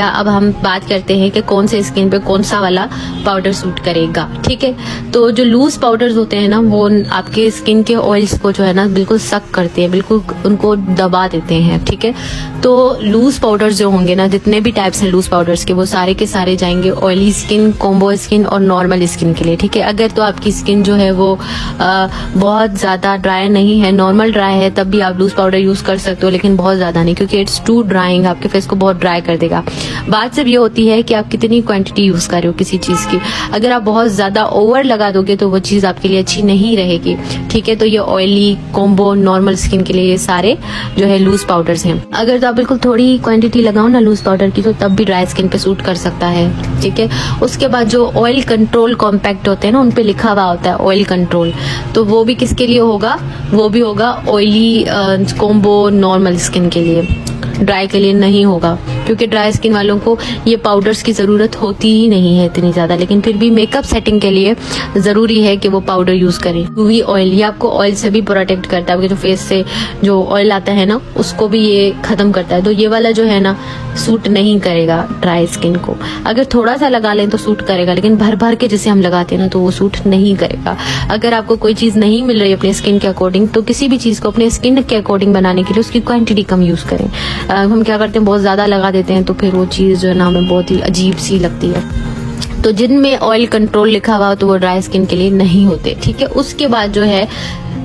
अब हम बात करते हैं कि कौन से स्किन पे कौन सा वाला पाउडर सूट करेगा। ठीक है, तो जो लूज पाउडर्स होते हैं ना, वो आपके स्किन के ऑयल्स को जो है ना बिल्कुल सक करते हैं, बिल्कुल उनको दबा देते हैं। ठीक है, तो लूज पाउडर्स जो होंगे ना, जितने भी टाइप्स हैं लूज पाउडर्स के, वो सारे के सारे जाएंगे ऑयली स्किन, कॉम्बो स्किन और नॉर्मल स्किन के लिए। ठीक है, अगर तो आपकी स्किन जो है वो बहुत ज्यादा ड्राई नहीं है, नॉर्मल ड्राई है, तब भी आप लूज पाउडर यूज कर सकते हो, लेकिन बहुत ज्यादा नहीं, क्योंकि इट्स टू ड्राइंग, आपके फेस को बहुत ड्राई कर देगा। बात सिर्फ ये होती है कि आप कितनी क्वांटिटी यूज कर रहे हो किसी चीज की। अगर आप बहुत ज्यादा ओवर लगा दोगे तो वो चीज आपके लिए अच्छी नहीं रहेगी। ठीक है, तो ये ऑयली, कॉम्बो, नॉर्मल स्किन के लिए ये सारे जो है लूज पाउडर्स हैं। अगर तो आप बिल्कुल थोड़ी क्वांटिटी लगाओ ना लूज पाउडर की, तो तब भी ड्राई स्किन पे सूट कर सकता है। ठीक है, उसके बाद जो ऑयल कंट्रोल कॉम्पैक्ट होते हैं ना, उनपे लिखा हुआ होता है ऑयल कंट्रोल, तो वो भी किसके लिए होगा? वो भी होगा ऑयली, कॉम्बो, नॉर्मल स्किन के लिए, ड्राई के लिए नहीं होगा, क्योंकि ड्राई स्किन वालों को ये पाउडर्स की जरूरत होती ही नहीं है इतनी ज्यादा, लेकिन फिर भी मेकअप सेटिंग के लिए जरूरी है कि वो पाउडर यूज करें। यूवी ऑयल, ये आपको ऑयल से भी प्रोटेक्ट करता है, आपके जो फेस से जो ऑयल आता है ना, उसको भी ये खत्म करता है। तो ये वाला जो है ना सूट नहीं करेगा ड्राई स्किन को। अगर थोड़ा सा लगा लें तो सूट करेगा, लेकिन भर भर के जैसे हम लगाते हैं ना, तो वो सूट नहीं करेगा। अगर आपको कोई चीज नहीं मिल रही अपने स्किन के अकॉर्डिंग, तो किसी भी चीज को अपने स्किन के अकॉर्डिंग बनाने के लिए उसकी क्वांटिटी कम यूज करें। हम क्या करते हैं, बहुत ज्यादा लगा देते हैं, तो फिर वो चीज जो है ना हमें बहुत ही अजीब सी लगती है। तो जिनमें ऑयल कंट्रोल लिखा हुआ तो वो ड्राई स्किन के लिए नहीं होते। ठीक है, उसके बाद जो है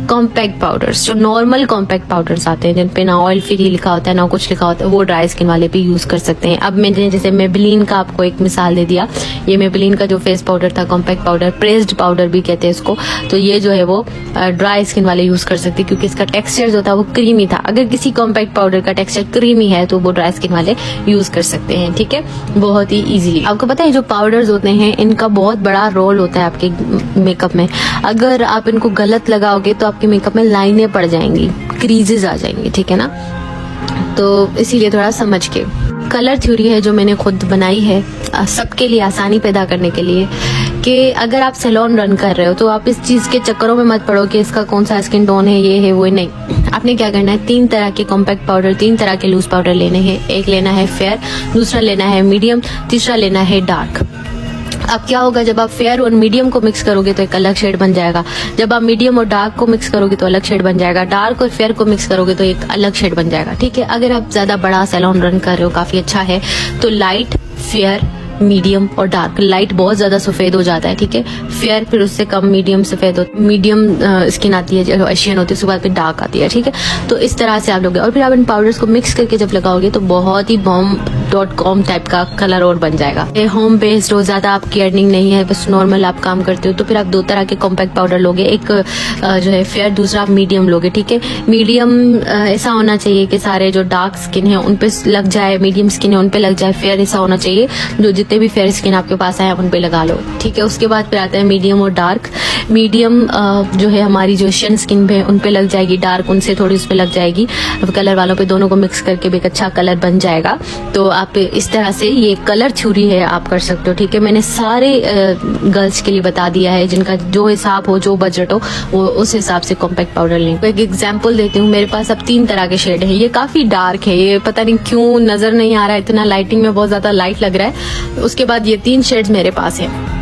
कॉम्पैक्ट पाउडर्स, जो नॉर्मल कॉम्पैक्ट पाउडर्स आते हैं जिन पे ना ऑयल फ्री लिखा होता है ना कुछ लिखा होता है, वो ड्राई स्किन वाले भी यूज कर सकते हैं। अब मैंने जैसे मेबेलिन का आपको एक मिसाल दे दिया, ये मेबेलिन का जो फेस पाउडर था, कॉम्पैक्ट पाउडर, प्रेस्ड पाउडर भी कहते हैं इसको, तो ये जो है वो ड्राई स्किन वाले यूज कर सकते हैं, क्योंकि इसका टेक्सचर जो था वो क्रीमी था। अगर किसी कॉम्पैक्ट पाउडर का टेक्सचर क्रीमी है तो वो ड्राई स्किन वाले यूज कर सकते हैं। ठीक है, बहुत ही इजीली। आपको पता है जो पाउडर्स होते हैं इनका बहुत बड़ा रोल होता है आपके मेकअप में। अगर आप इनको गलत लगाओगे तो आपके मेकअप में लाइनें पड़ जाएंगी, क्रीजेस आ जाएंगी। ठीक है ना, तो इसीलिए थोड़ा समझ के। कलर थ्योरी है जो मैंने खुद बनाई है सबके लिए आसानी पैदा करने के लिए, कि अगर आप सैलून रन कर रहे हो तो आप इस चीज के चक्करों में मत पड़ो कि इसका कौन सा स्किन टोन है, ये है वो है। नहीं, आपने क्या करना है, 3 तरह के कॉम्पैक्ट पाउडर, 3 तरह के लूज पाउडर लेने हैं। एक लेना है फेयर, दूसरा लेना है मीडियम, तीसरा लेना है डार्क। अब क्या होगा, जब आप फेयर और मीडियम को मिक्स करोगे तो एक अलग शेड बन जाएगा, जब आप मीडियम और डार्क को मिक्स करोगे तो अलग शेड बन जाएगा, डार्क और फेयर को मिक्स करोगे तो एक अलग शेड बन जाएगा। ठीक है, अगर आप ज्यादा बड़ा सैलून रन कर रहे हो, काफी अच्छा है, तो लाइट, फेयर, मीडियम और डार्क। लाइट बहुत ज्यादा सफेद हो जाता है, ठीक है, फेयर फिर उससे कम मीडियम सफेद, मीडियम स्किन आती है जो एशियन होती है, उसके बाद फिर डार्क आती है। ठीक है, तो इस तरह से आप लोग, और फिर आप इन पाउडर्स को मिक्स करके जब लगाओगे तो बहुत ही bomb.com टाइप का कलर और बन जाएगा। होम बेस्ड हो, ज्यादा आपकी अर्निंग नहीं है, बस नॉर्मल आप काम करते हो, तो फिर आप 2 तरह के कॉम्पैक्ट पाउडर लोगे, एक जो है फेयर, दूसरा आप मीडियम लोगे। ठीक है, मीडियम ऐसा होना चाहिए कि सारे जो डार्क स्किन है उन पे लग जाए, मीडियम स्किन है उन पे लग जाए, फेयर ऐसा होना चाहिए जो जितने भी फेयर स्किन आपके पास है आप उन पे लगा लो। ठीक है, उसके बाद फिर आता है मीडियम और डार्क। मीडियम जो है हमारी जो एशियन स्किन पे उन पे लग जाएगी, डार्क उनसे थोड़ी उस पे लग जाएगी, अब कलर वालों पे दोनों को मिक्स करके भी एक अच्छा कलर बन जाएगा। तो आप इस तरह से ये कलर थ्योरी है, आप कर सकते हो। ठीक है, मैंने सारे गर्ल्स के लिए बता दिया है, जिनका जो हिसाब हो, जो बजट हो, वो उस हिसाब से कॉम्पैक्ट पाउडर लें। तो एक एग्जांपल देती हूँ, मेरे पास अब 3 तरह के शेड है, ये काफी डार्क है, ये पता नहीं क्यों नजर नहीं आ रहा है, इतना लाइटिंग में बहुत ज्यादा लाइट लग रहा है। उसके बाद ये 3 शेड्स मेरे पास है।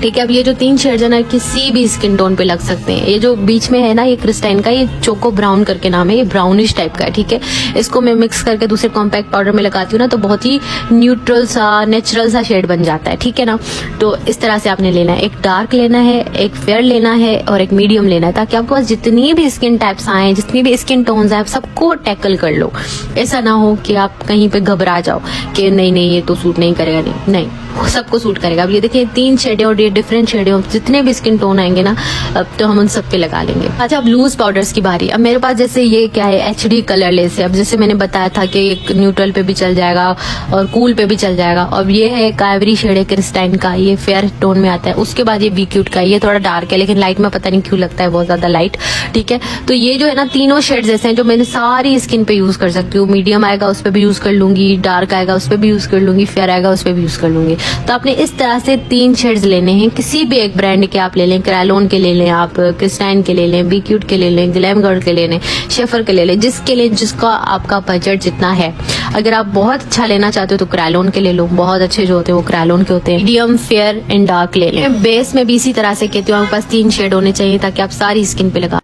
ठीक है, अब ये जो 3 शेड्स है ना, किसी भी स्किन टोन पे लग सकते हैं। ये जो बीच में है ना, ये क्रिस्टाइन का, ये चोको ब्राउन करके नाम है, ये ब्राउनिश टाइप का है। ठीक है, इसको मैं मिक्स करके दूसरे कॉम्पैक्ट पाउडर में लगाती हूँ ना, तो बहुत ही न्यूट्रल सा, नेचुरल सा शेड बन जाता है। ठीक है ना, तो इस तरह से आपने लेना है, एक डार्क लेना है, एक फेयर लेना है और एक मीडियम लेना है, ताकि आपके पास जितनी भी स्किन टाइप्स आए, जितनी भी स्किन टोन्स आए, आप सबको टैकल कर लो। ऐसा ना हो कि आप कहीं पे घबरा जाओ कि नहीं ये तो सूट नहीं करेगा, नहीं सबको सूट करेगा। अब ये देखिए 3 शेड है और ये डिफरेंट शेड है, जितने भी स्किन टोन आएंगे ना, अब तो हम उन सब पे लगा लेंगे। अच्छा, अब लूज पाउडर्स की बारी। अब मेरे पास जैसे ये क्या है, HD कलरलेस है। अब जैसे मैंने बताया था कि एक न्यूट्रल पे भी चल जाएगा और कूल पे भी चल जाएगा। अब ये है काइवरी शेड है क्रिस्टाइन का, ये फेयर टोन में आता है। उसके बाद ये बीक्यूट का, ये थोड़ा डार्क है, लेकिन लाइट में पता नहीं क्यों लगता है बहुत ज्यादा लाइट। ठीक है, तो ये जो है ना, तीनों शेड जैसे हैं जो मैंने सारी स्किन पे यूज कर सकती हूँ। मीडियम आएगा उस पर भी यूज कर लूंगी, डार्क आएगा उस पर भी यूज कर लूंगी, फेयर आएगा उस पर भी यूज कर लूंगी। तो आपने इस तरह से 3 शेड्स लेने हैं, किसी भी एक ब्रांड के आप ले लें, क्रैलोन के ले लें, आप क्रिस्टाइन के ले लें, बी क्यूट के ले लें, ग्लैमगर्ल के ले लें, शेफर के ले लें, जिसके लिए जिसका आपका बजट जितना है। अगर आप बहुत अच्छा लेना चाहते हो तो क्रैलोन के ले लो, बहुत अच्छे जो होते हैं वो क्रैलोन के होते हैं। मीडियम, फेयर एंड डार्क ले लें। बेस में भी इसी तरह से कहती हूँ आपके पास 3 शेड होने चाहिए ताकि आप सारी स्किन पे लगा